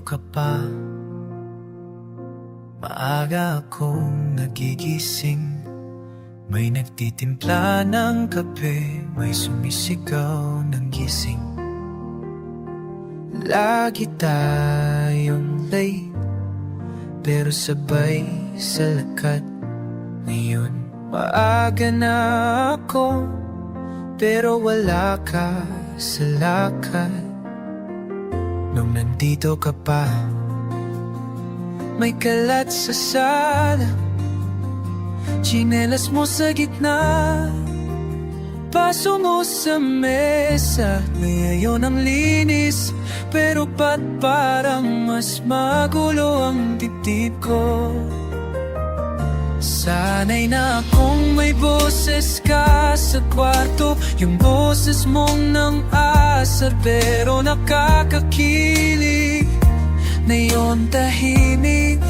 ka pa. Maaga akong nagigising, may nagtitimpla ng kape, may sumisigaw ng gising. Lagi tayong late, pero sabay sa lakad. Ngayon maaga na ako, pero wala ka sa lakad. Nung nandito ka pa, may kalat sa sala, tsinelas mo sa gitna, paso mo sa mesa. Ngayon ang linis, pero ba't parang mas magulo ang dibdib ko? Sanay na akong may boses ka sa kwarto, yung boses mong nang asar pero nakakakilig. Ngayon tahimik,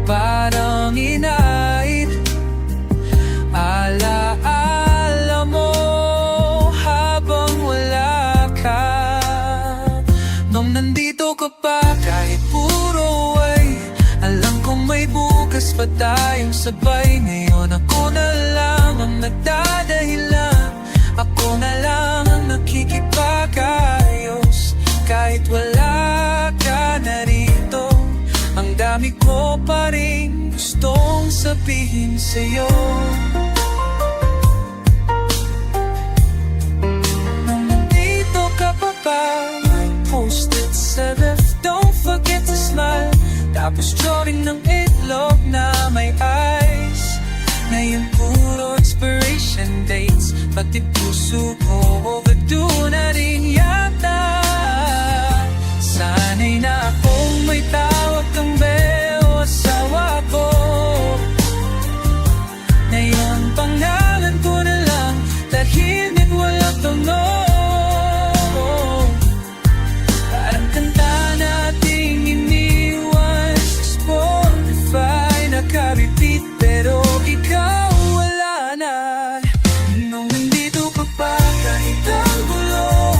parang inait. Alaala mo habang wala ka. Nung nandito ka pa, kahit puro ay, alam kong may bukas pa tayong sabay. Ngayon ako na lang ang nagdadahilan, ako na lang ang nakikipagayos. Kahit wala ka na rito, ang dami ko pa rin gustong sabihin sa'yo. Nung nandito ka pa ba, may post-it sa ref, don't forget to smile. Tapos drawing ng itlog na may ice. Ngayon puro expiration dates, pati puso ko overdue na rin yata. Sanay na akong may tawag kang beo, asawa ko. Ngayon pangalan ko na lang, tahimik walang tono. Parang kanta nating iniwan sa Spotify, naka-repeat pero ikaw wala na. Nung nandito ka pa, kahit ang gulo,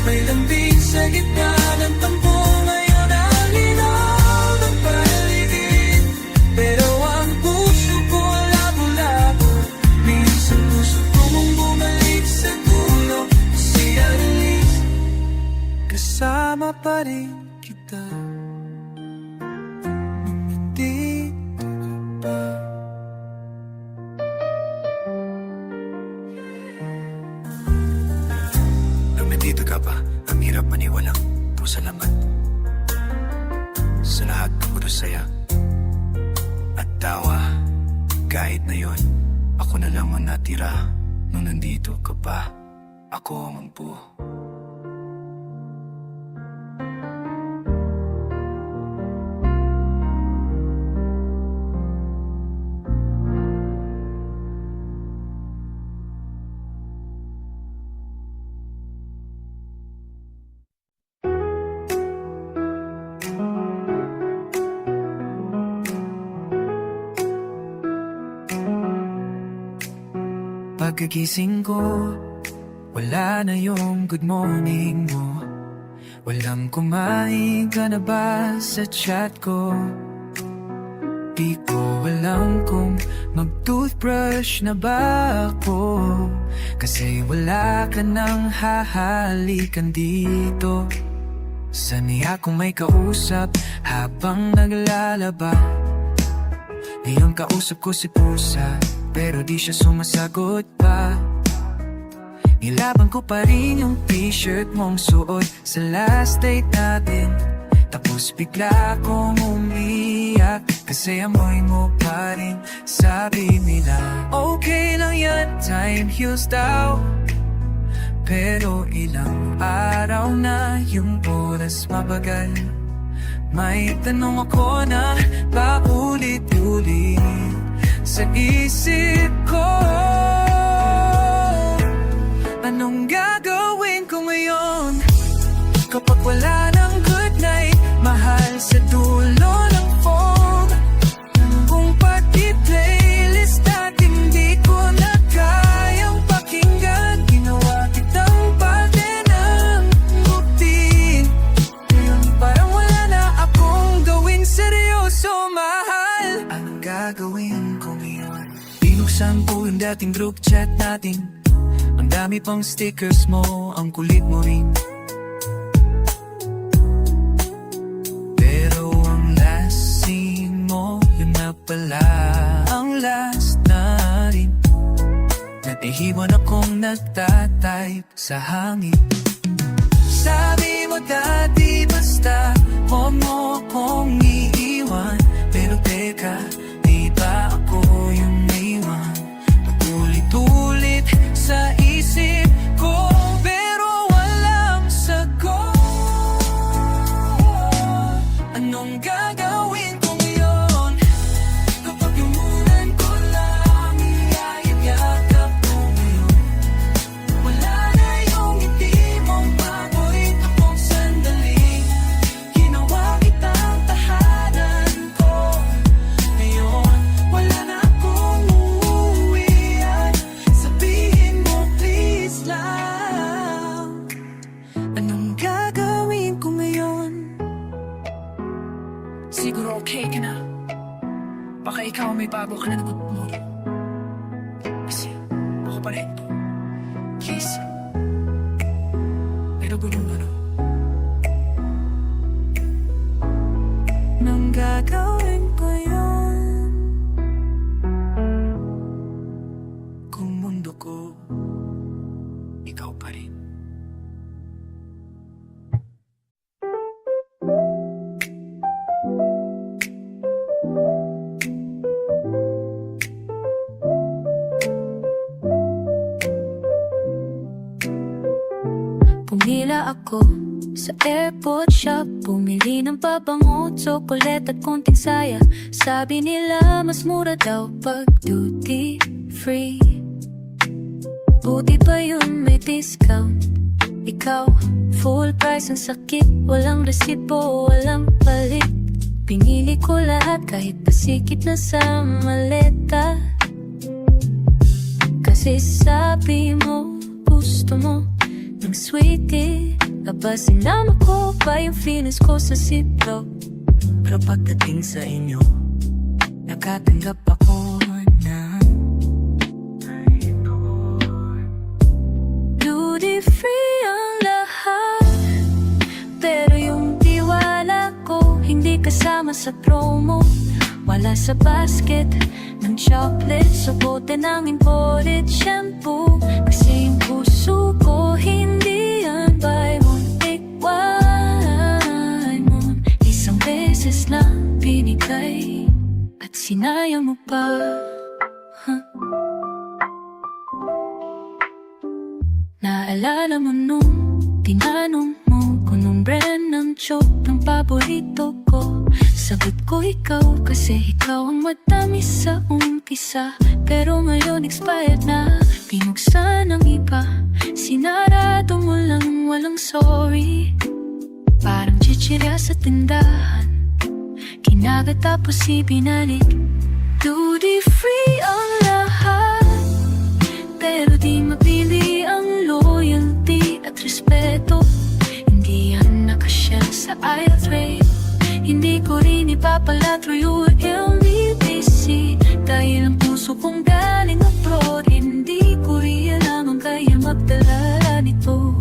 may lambing sa gitna ng tampo. Ngayon ang linaw ng paligid, pero ang puso ko labo-labo. Minsan gusto ko mong bumalik sa dulo, kasi at least kasama pa rin kita. Hindi pa. Nung nandito ka pa, ang hirap maniwalang salamat sa lahat ng puto saya at tawa. Kahit na yon, ako na lang ang natira. Nung nandito ka pa, ako ang ampu. Pagkagising ko, wala na yung good morning mo. Walang kumain ka na ba sa chat ko? Di ko alam kung mag-toothbrush na ba ako, kasi wala ka nang hahalikan dito. Sanay akong may kausap habang naglalaba. Ngayon kausap ko si pusa, pero di siya sumasagot pa. Nilaban ko pa rin yung t-shirt mong suot sa last date natin. Tapos bigla kong umiyak, kasi amoy mo pa rin. Sabi nila, okay lang yan, time heals daw. Pero ilang araw na yung oras mabagal. May tanong ako na paulit-ulit sa isip ko. Anong gagawin ko ngayon kapag wala ng good night? Mahal sa dulo ng phone, kung pati playlist at hindi ko na kayang pakinggan. Ginawa kitang parte ng routine. Ngayon sampu yung dating group chat natin. Ang dami pang stickers mo, ang kulit mo rin. Pero ang last scene mo, yun na pala ang last na rin. Natihiwan akong nagtatype sa hangin. Sabi mo dati basta huwag mo akong iiwan. Pero teka, di ba ako yung naiwan? Ulit-ulit sa isip ko, pero walang sagot. Anong gagawin ko ngayon? Kapag lumunan ko lang, iyayag-yakap ko ngayon. Wala na yung ngiti mong paborito kong sandali. Ginawa kitang tahanan ko. Ngayon, wala na akong uuwian. Sabihin mo please lang. Anong gagawin ko ngayon? Siguro okay ka na. Baka ikaw may bago ka na nagutmuro. Kasi ako pa rin. Please. Pero gulong ano. Anong gagawin ko yun? Kung mundo ko, ikaw pa rin. Pumila ako sa airport shop, bumili ng pabango, chocolate at konting saya. Sabi nila mas mura daw pag duty free. Buti pa yun may discount. Ikaw, full price ang sakit, walang resibo, walang palit. Pinili ko lahat kahit pasikit na sa maleta. Kasi sabi mo, gusto mo ng sweetie. Aba sinama ko pa yung feelings ko sa sitro. Pero pagdating sa inyo, nakatanggap ako ng duty free ang lahat. Pero yung tiwala ko hindi kasama sa promo. Wala sa basket ng chocolate, sa bote ng imported shampoo. Kasi yung puso ko hindi yan buy one take one. Isang beses lang binigay at sinayang mo pa. Naalala mo nung tinanong mo kung nung brand ng choke ng paborito ko. Sagot ko ikaw kasi ikaw ang matamis sa umpisa. Pero ngayon expired na, pinuksan ng iba. Sinarado mo lang walang sorry. Parang chichirya sa tindahan, kinagat tapos ibinalik. Duty free ang lahat, pero di mapili ang loyalty at respeto. Hindi yan nakasya sa aisle tray. Hindi ko rin ipapalatro yung LBC. Dahil ang puso kong galing abroad, hindi ko rin alam ang kaya magdala nito.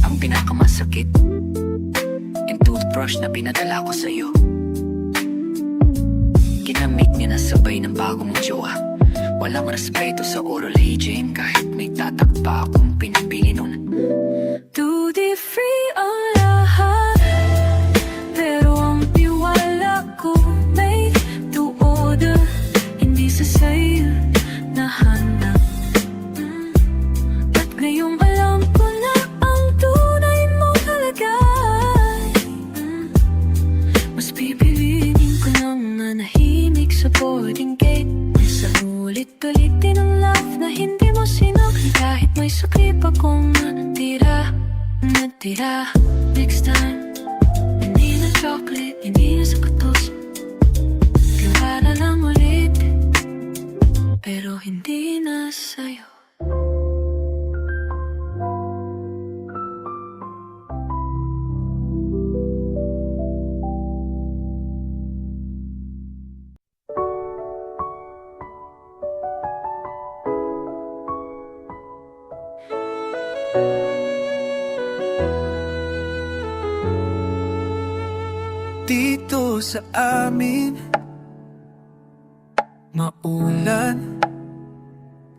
Ang pinakamasakit, yung toothbrush na pinadala ko sa'yo. Ginamit niya na sabay ng bagong jowa. Walang respeto sa oral hygiene kahit may tatak pa akong pinipili nun. Duty free ang lahat, pero ang tiwala ko may to order, hindi sa sale na hanap. At ngayong alam ko na ang tunay mong kalagay, mas pipiliin ko lang manahimik sa boarding gate. Sa ulit-ulitin ang love na hindi mo sinukli, kahit may sakit akong natira. Next time, hindi na chocolate, hindi na sapatos. Tiwala lang ulit, pero hindi na sa'yo. Dito sa amin maulan,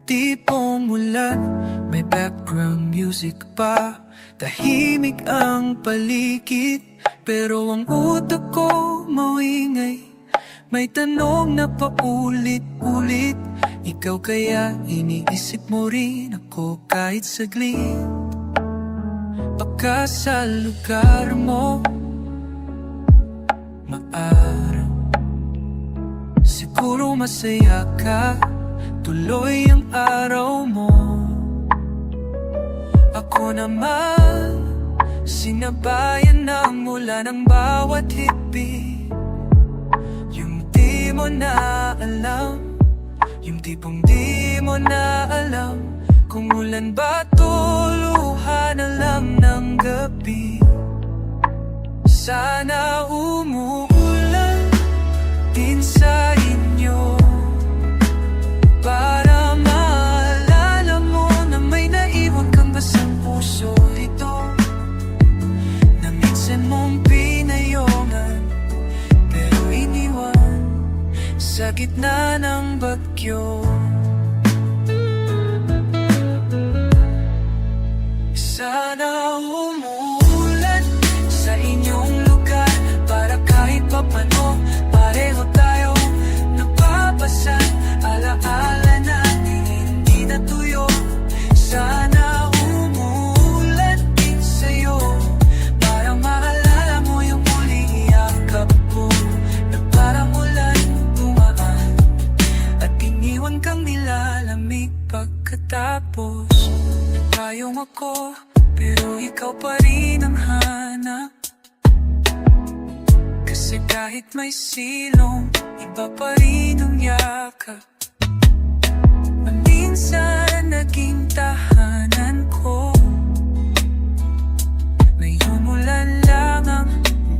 tipong ulan, may background music pa. Tahimik ang paligid, pero ang utak ko mawingay. May tanong na paulit-ulit, ikaw kaya iniisip mo rin ako kahit saglit? Baka sa lugar mo maaraw, siguro masaya ka, tuloy ang araw mo. Ako naman, sinabayan ng mula ng bawat higpit. Yung di mo na alam, yung tipong di mo na alam, kung ulan ba tuluhan na lang ng gabi. Sana umuulan din sa inyo, para maalala mo na may naiwan kang basang puso ito, na minsan mong pinayongan, pero iniwan sa gitna ng bagyo. Sana umuulan sa inyong lugar, para kahit papano pareho tayo nababasa. Alaala natin hindi natuyo. Sana umuulan din sa'yo, para maalala mo yung muling yakap ko, na parang ulan tumaan at iniwan kang nilalamig pagkatapos. Payong ako, pero ikaw pa rin ang hanap. Kasi kahit may silong, iba pa rin ang yakap. Minsan naging tahanan ko, ngayon ulan lang ang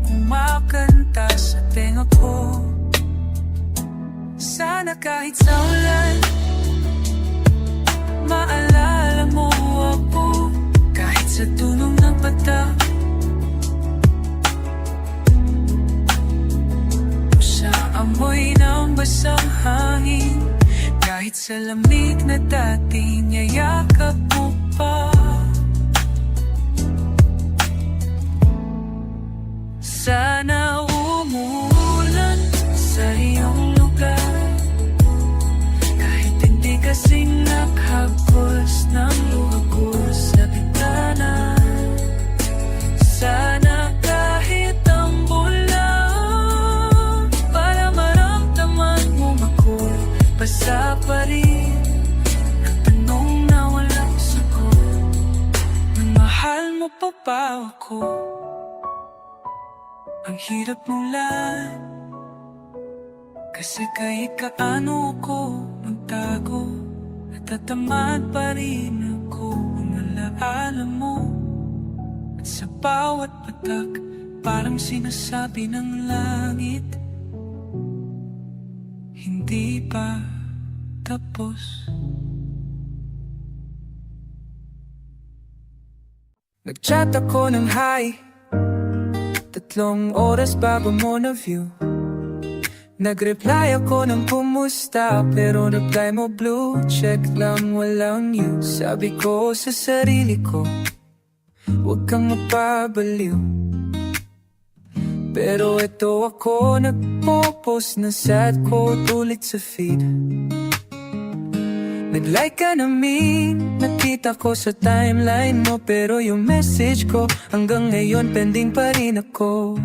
kumakanta sa tenga ko. Sana kahit sa ulan, maalala mo ako, kahit sa tunog ng patak o sa amoy ng basang hangin, kahit sa lamig na dati niyayakap mo pa. Sana umuulan sa iyong lugar, kahit hindi kasing naghagos ng luha ko sa bintana. Sana kahit ang bulan, para maramdaman mo ako, basa pa rin ang tanong na walang sagot. Mahal mo pa ba ako? Ang hirap mulan, kasi kahit kaano ako magtago, natatamad pa rin ako ng alaala mo. At sa bawat patak, parang sinasabi ng langit, hindi pa tapos. Nag-chat ako ng hi, 3 oras bago mo na-view. Nag-reply ako ng kumusta, pero reply mo blue check lang, walang you. Sabi ko sa sarili ko, huwag kang mapabaliw. Pero eto ako, nagpo-post na sad quote ulit sa feed. Nag-like ka na meme, nakita ko sa timeline mo, pero yung message ko hanggang ngayon pending pa rin ako.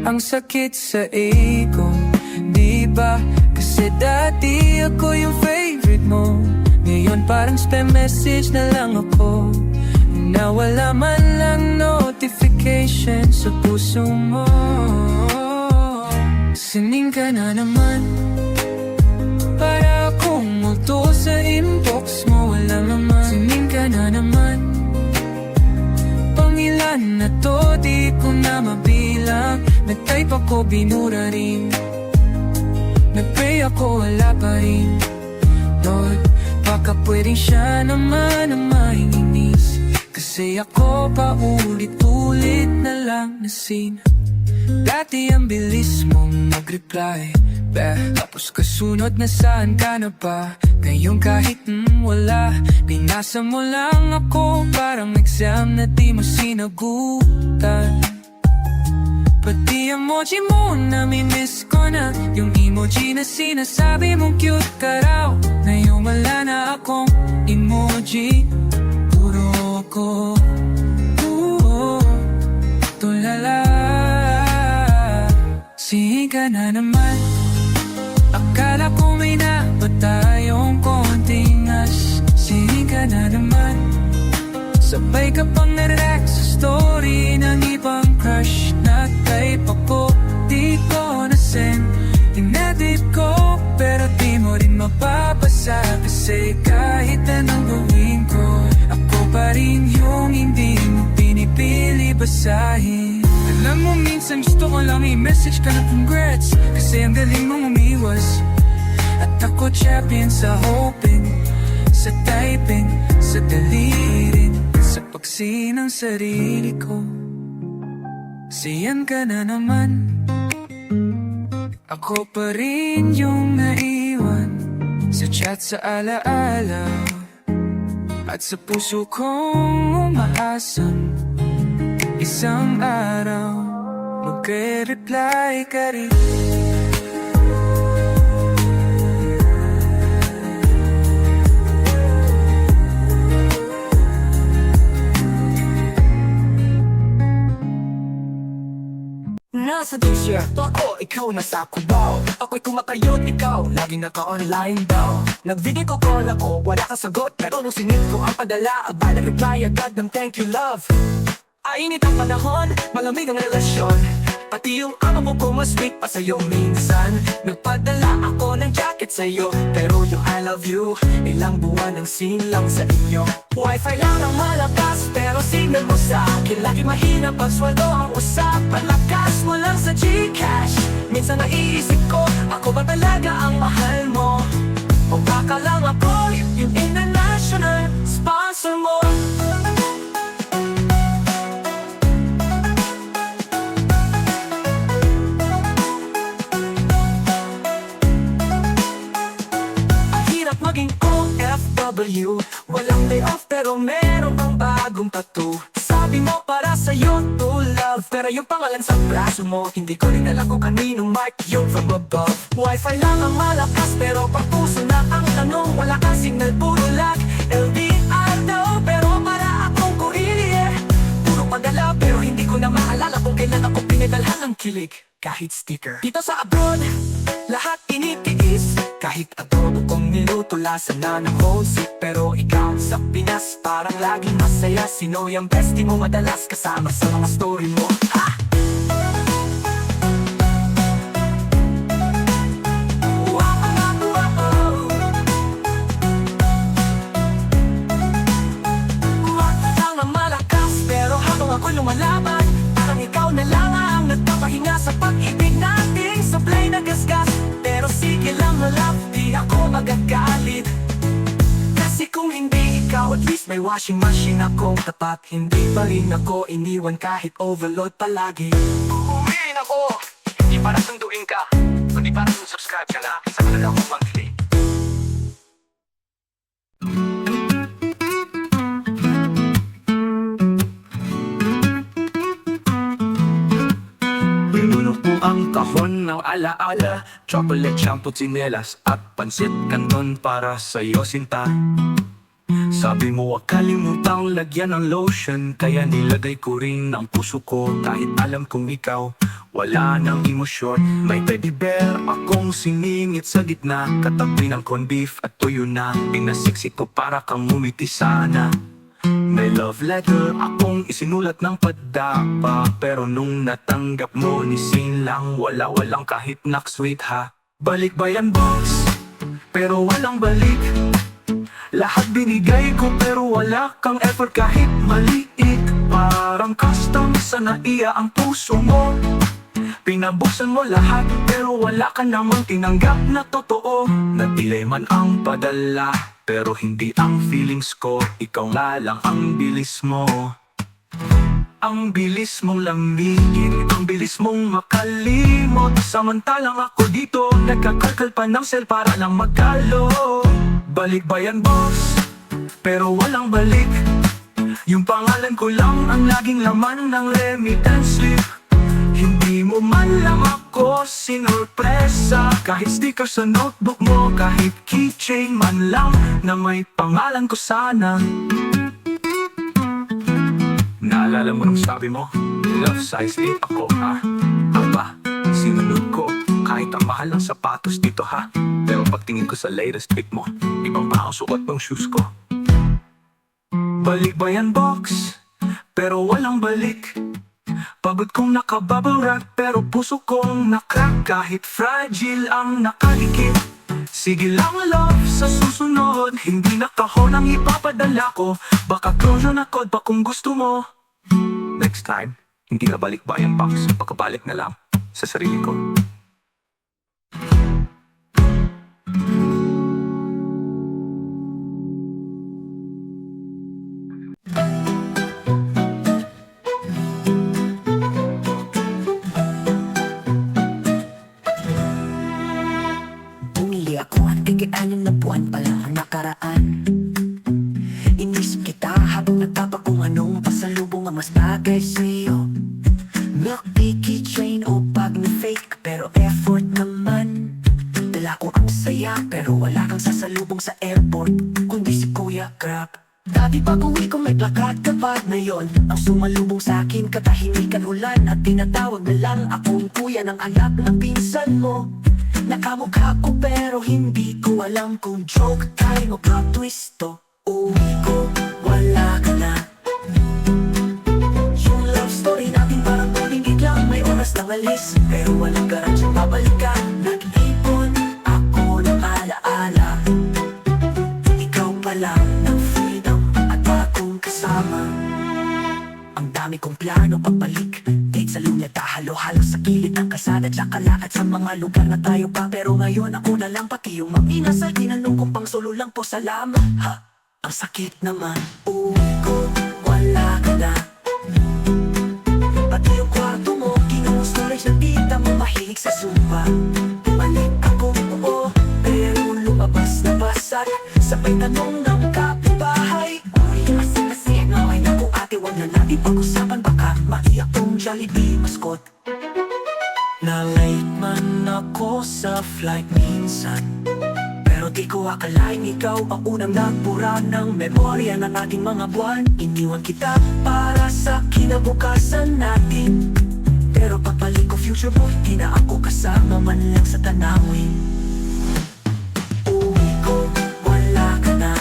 Ang sakit sa ego, di ba? Kasi dati ako yung favorite mo, ngayon parang spam message na lang ako, na wala man lang notification sa puso mo. Sining ka na naman, para akong multo sa inbox mo, wala naman. Sining ka na naman, pangilan na to di ko na mabilang. Nag-type ako, binura rin. Nag-pray ako, wala pa rin. Lord, baka Baka pwedeng siya naman ang mainginis, kasi ako paulit-ulit na lang na scene. Dati ang bilis mong mag-reply, tapos kasunod na saan ka na ba? Ngayon kahit wala, pinasa mo lang ako parang exam na di mo sinagutan. Pati emoji mo nami-miss ko na, yung emoji na sinasabi mong cute ka raw. Ngayon wala na akong emoji, puro ako tulala. Sige ka na naman, akala ko may na tayong konting as. Sige ka na naman, sabay ka pang nare-react sa story ng ibang crush na type ako. Di ko na-send, in-edit ko, pero di mo rin mapapasa, kasi kahit anong gawin ko, ako pa rin yung hindi mo pinipili basahin. Alam mo minsan gusto ko lang i-message ka na congrats, kasi ang galing mong umiwas. At ako champion sa hoping, sa typing, sa dalirin, sa pagsin ng sarili ko. Siyan ka na naman, ako pa rin yung naiwan sa chat, sa alaala, at sa puso kong umaasang isang araw magre-reply ka rin. Nasa disyerto ako, ikaw nasa Cubao. Ako'y kumakayot, ikaw laging naka-online daw. Nag-video call ako, wala kang sagot, pero nung sinit ko ang padala, abay nag-reply agad ng thank you love. Ainit ang panahon, malamig ang relasyon, pati yung amo ko mas sweet pa sa'yo minsan. Nagpadala ako ng jacket sa'yo, pero yung I love you, ilang buwan ang scene lang sa inyo. Wi-Fi lang ang malakas, pero signal mo sa akin lagi mahina pag sweldo ang usapan. Lakas mo lang sa Gcash, minsan naiisip ko, ako ba talaga ang mahal mo? O baka lang ako yung international sponsor mo? Maging OFW, walang day off pero meron pang bagong tattoo. Sabi mo para sa'yo to love, pero yung pangalan sa braso mo, hindi ko rin alam kung kaninong mark yun from above. Wi-Fi lang ang malakas pero pag puso na ang tanong, wala kang signal, puro lag. LDR daw pero para akong kurili, puro padala pero hindi ko na maalala kung kailan ako pinadalhan ng kilig. Kahit sticker dito sa abroad, lahat tinitiis. Kahit adobo kong nilutulasan na ng homesick, pero ikaw sa Pinas parang laging masaya. Sino yung bestie mo madalas kasama sa mga story mo? Ha! Ang malakas, pero habang ako'y lumalaban, parang ikaw na lang ang nagpapahinga sa pag-ibig nating sablay na gasgas. Pero sige lang na love, di ako magagalit, kasi kung hindi ikaw, at least may washing machine akong tapat. Hindi pa rin ako iniwan kahit overload palagi. Uuwiin ako, hindi para sunduin ka, kundi para subscribe ka na sa kanila ko monthly. Pinuno po ang kahon ng alaala, chocolate, shampoo, tsinelas at pansit canton para sa'yo sinta. Sabi mo wag kalimutang lagyan ng lotion, kaya nilagay ko rin ang puso ko. Kahit alam kong ikaw wala ng emosyon, may teddy bear akong siningit sa gitna, katabi ng corned beef at tuyo na pinasiksik ko para kang ngumiti sana. May love letter akong isinulat ng padapa, pero nung natanggap mo nisin lang, walang kahit sweet ha. Balik ba yan box? Pero walang balik. Lahat binigay ko pero wala kang effort kahit maliit. Parang custom sa naiya ang puso mo. Pinabuksan mo lahat pero wala ka namang tinanggap na totoo. Nag-delay man ang padala, pero hindi ang feelings ko. Ikaw nga lang ang bilis mo. Ang bilis mong lamigin, ang bilis mong makalimot. Samantalang ako dito, nagkakalkal pa ng cell para lang magkalo. Balik ba yan boss? Pero walang balik. Yung pangalan ko lang ang laging laman ng remittance slip. Hindi mo man lang ako sinurpresa, kahit sticker sa notebook mo, kahit keychain man lang na may pangalan ko sana. Naalala mo nung sabi mo, love size 8 ako ha? Aba, sinunod ko kahit ang mahal ng sapatos dito ha. Pero pagtingin ko sa latest pic mo, ibang pa ang sukat ng shoes ko. Balik ba yan box? Pero walang balik. Pagod kong nakabubble wrap, pero puso kong nakrack. Kahit fragile ang nakadikit, sige lang love, sa susunod hindi na kahon ang ipapadala ko. Baka closure na code pa kung gusto mo. Next time, hindi na balik bayan box. Pagkabalik na lang sa sarili ko. Bumili ako at tig-anim na buwan pa lang ang nakaraan. Inisip kita habang nagtapa kung anong pasalubong ang mas bagay sa'yo. Milk tea, keychain o bag na fake, pero effort naman. Dala ko ang saya, pero wala kang sasalubong sa airport, kundi si Kuya Grab. Dati pag-uwi ko may plakat kapag na yon ang sumalubong sa akin, katahimikan ulan at tinatawag na lang akong kuya ng anak ng pinsan mo. Nakamukha ko pero hindi ko alam kung joke tayo o plot twist to. Uwi ko, wala ka na. Yung love story natin parang pabingit lang, may oras na walis, pero walang garansyang babalik ka. Nag-ipon ako ng alaala, ikaw pa lang ng freedom at akong kasama. Ang dami kong plano pagbalik, date sa Luneta, halo-halo sa gilid ng kalsada, tsaka lakad sa mga lugar na tayo pa. Pero ngayon ako na lang, pati yung mag-inasal, tinanong ko pang solo lang po, salamat ha. Ang sakit naman, uwi ko, wala ka na. Pati yung kwarto mo, ginawang storage ng tita mo, mahilig sa Zumba. Bumalik ako, oo, pero lumabas na basag, sabay tanong ng kapitbahay. Uy, kasi okay na po ate, wag na natin pag-usapan, baka maiyak tong Jollibee mascot. Na late man ako sa flight minsan, pero di ko akalain ikaw ang unang nagpura ng memorya ng ating mga buwan. Iniwan kita para sa kinabukasan natin, pero pagbalik ko future boy, di na ako kasama man lang sa tanawin. Uwi ko, wala ka na.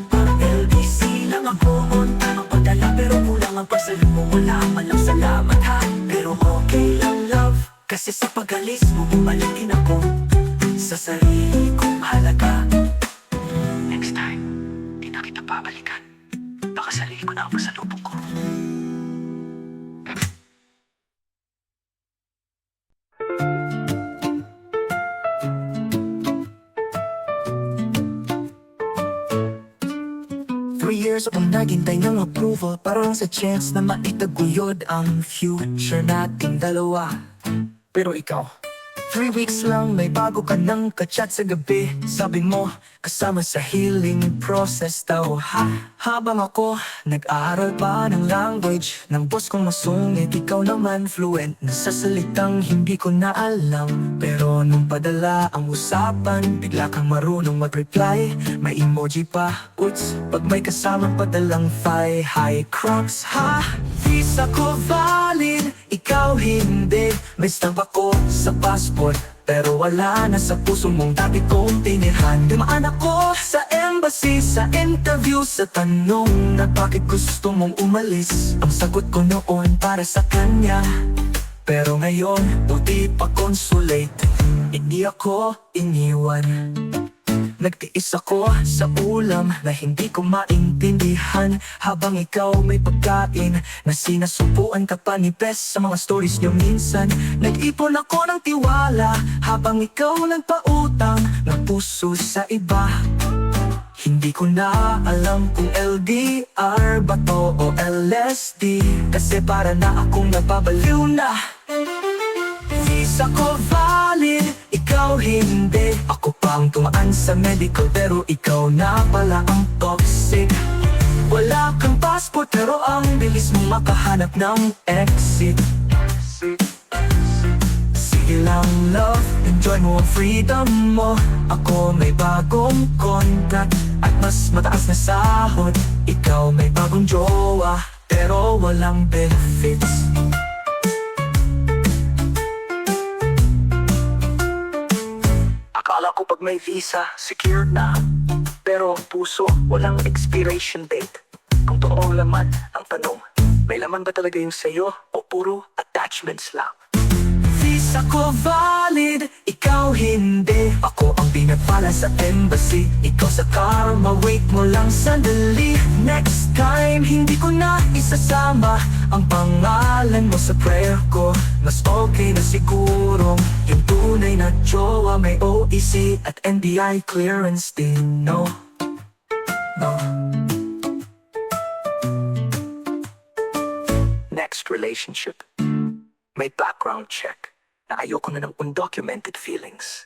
Parang LBC lang ako, on time ang pagdala, pero kulang ang pasalubong, wala man lang salamat ha. Pero okay lang love, kasi sa pag-alis mo bumalik din ako sa sarili kong halaga. Next time, di na kita babalikan, baka sarili ko na ang pasalubong ko. Years akong naghintay ng approval para lang sa chance na maitaguyod ang future nating dalawa. Pero ikaw, 3 weeks lang may bago ka nang kachat sa gabi. Sabi mo, kasama sa healing process daw ha. Habang ako, nag-aaral pa ng language ng boss kong masungit, ikaw naman fluent na sa salitang hindi ko na alam. Pero nung padala ang usapan, bigla kang marunong mag-reply. May emoji pa, uts, pag may kasamang padalang hi crocs ha. Visa ko valid, ikaw hindi. May stamp ako sa passport, pero wala na sa puso mong dati kong tinirhan. Dumaan ako sa embassy, sa interview, sa tanong na bakit gusto mong umalis. Ang sagot ko noon para sa kanya, pero ngayon, buti pa consulate, hindi ako iniwan. Nagtiis ako sa ulam na hindi ko maintindihan, habang ikaw may pagkain na sinasubuan ka pa ni Bes sa mga stories niyo minsan. Nag-ipon ako ng tiwala habang ikaw nagpautang ng puso sa iba. Hindi ko na alam kung LDR ba to o LSD, kasi para na akong nababaliw na. Visa ko valid, ikaw hindi. Ako pang tumaan sa medical, pero ikaw na pala ang toxic. Wala kang passport pero ang bilis mo makahanap ng exit. Sige lang love, enjoy mo ang freedom mo. Ako may bagong contract at mas mataas na sahod. Ikaw may bagong jowa pero walang benefits. Akala ko pag may visa, secure na. Pero ang puso, walang expiration date. Kung totoo laman, ang tanong, may laman ba talaga yung sayo o puro attachments lang? Visa ko valid, ikaw hindi. Ako ang pinagpala sa embassy, ikaw sa karma. Wait mo lang sandali. Next time, hindi ko na isasama ang pangalan mo sa prayer ko. Mas okay na siguro yung tunay na jowa, may OEC at NBI clearance din. No. Next relationship, may background check na ayoko na ng undocumented feelings.